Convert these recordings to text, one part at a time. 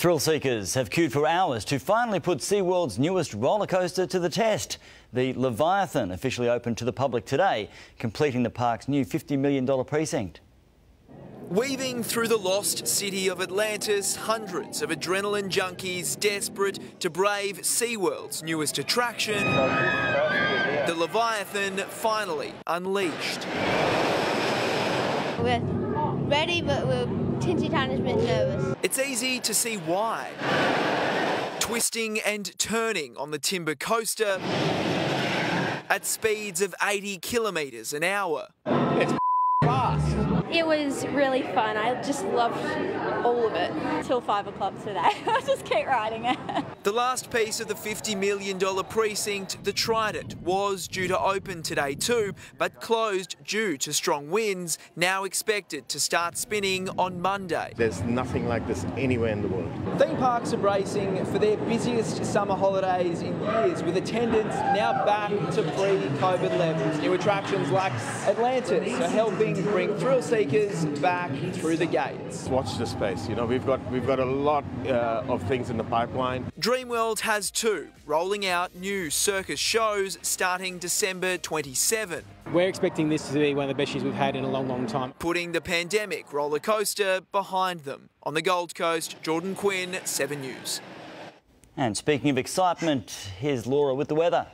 Thrill seekers have queued for hours to finally put SeaWorld's newest roller coaster to the test. The Leviathan officially opened to the public today, completing the park's new $50 million precinct. Weaving through the lost city of Atlantis, hundreds of adrenaline junkies desperate to brave SeaWorld's newest attraction, the Leviathan finally unleashed. We're ready, but we're tiny bit nervous. It's easy to see why. Twisting and turning on the timber coaster at speeds of 80 kilometres an hour. It's fast. It was really fun. I just loved all of it. Till 5 o'clock today. I just kept riding it. The last piece of the $50 million precinct, the Trident, was due to open today too, but closed due to strong winds, now expected to start spinning on Monday. There's nothing like this anywhere in the world. Theme parks are bracing for their busiest summer holidays in years, with attendance now back to pre-COVID levels. New attractions like Atlantis are helping bring thrill seekers back through the gates. Watch the space. You know, we've got a lot of things in the pipeline. Dreamworld has two, rolling out new circus shows starting December 27. We're expecting this to be one of the best years we've had in a long, long time. Putting the pandemic roller coaster behind them. On the Gold Coast, Jordan Quinn, 7 News. And speaking of excitement, here's Laura with the weather.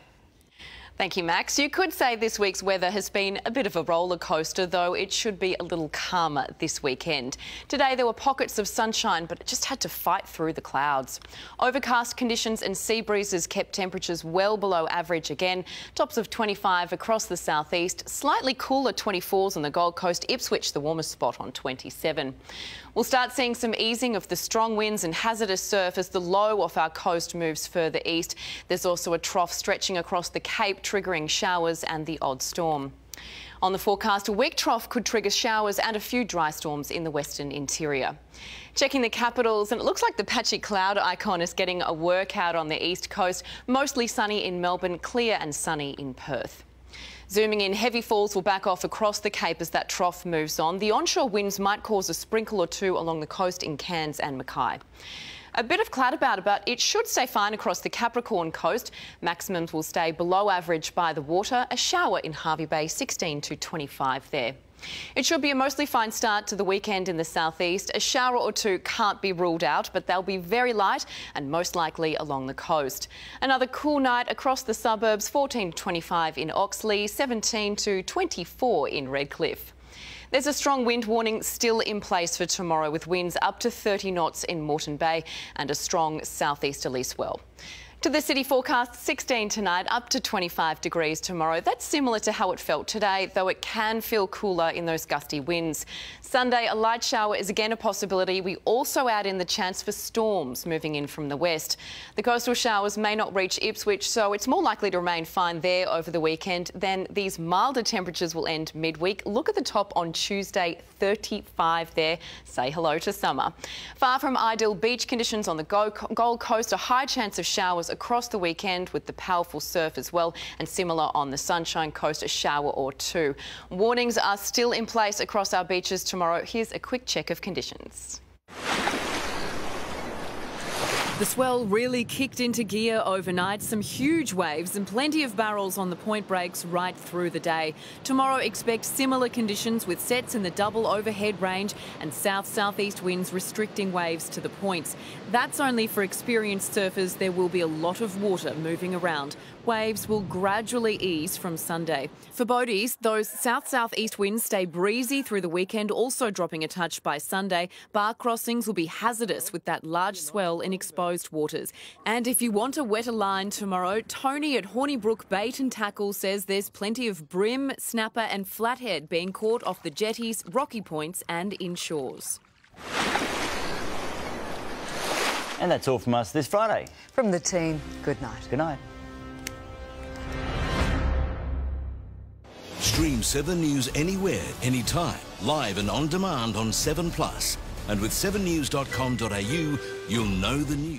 Thank you, Max. You could say this week's weather has been a bit of a roller coaster, though it should be a little calmer this weekend. Today there were pockets of sunshine, but it just had to fight through the clouds. Overcast conditions and sea breezes kept temperatures well below average again. Tops of 25 across the southeast, slightly cooler 24s on the Gold Coast, Ipswich the warmest spot on 27. We'll start seeing some easing of the strong winds and hazardous surf as the low off our coast moves further east. There's also a trough stretching across the Cape, triggering showers and the odd storm. On the forecast, a weak trough could trigger showers and a few dry storms in the western interior. Checking the capitals, and it looks like the patchy cloud icon is getting a workout on the east coast. Mostly sunny in Melbourne, clear and sunny in Perth. Zooming in, heavy falls will back off across the Cape as that trough moves on. The onshore winds might cause a sprinkle or two along the coast in Cairns and Mackay. A bit of cloud about it, but it should stay fine across the Capricorn coast. Maximums will stay below average by the water. A shower in Hervey Bay, 16 to 25 there. It should be a mostly fine start to the weekend in the southeast. A shower or two can't be ruled out, but they'll be very light and most likely along the coast. Another cool night across the suburbs, 14 to 25 in Oxley, 17 to 24 in Redcliffe. There's a strong wind warning still in place for tomorrow, with winds up to 30 knots in Moreton Bay and a strong southeasterly swell. To the city forecast, 16 tonight, up to 25 degrees tomorrow. That's similar to how it felt today, though it can feel cooler in those gusty winds. Sunday, a light shower is again a possibility. We also add in the chance for storms moving in from the west. The coastal showers may not reach Ipswich, so it's more likely to remain fine there over the weekend. Then these milder temperatures will end midweek. Look at the top on Tuesday, 35 there. Say hello to summer. Far from ideal beach conditions on the Gold Coast, a high chance of showers across the weekend with the powerful surf as well, and similar on the Sunshine Coast, a shower or two. Warnings are still in place across our beaches tomorrow. Here's a quick check of conditions. The swell really kicked into gear overnight. Some huge waves and plenty of barrels on the point breaks right through the day. Tomorrow expect similar conditions with sets in the double overhead range and south-southeast winds restricting waves to the points. That's only for experienced surfers. There will be a lot of water moving around. Waves will gradually ease from Sunday. For boaties, those south-southeast winds stay breezy through the weekend, also dropping a touch by Sunday. Bar crossings will be hazardous with that large swell in exposed waters. And if you want a wetter line tomorrow, Tony at Hornybrook Bait and Tackle says there's plenty of brim, snapper and flathead being caught off the jetties, rocky points and inshores. And that's all from us this Friday. From the team, good night. Good night. Stream 7 News anywhere, anytime, live and on demand on 7plus. And with 7news.com.au, you'll know the news.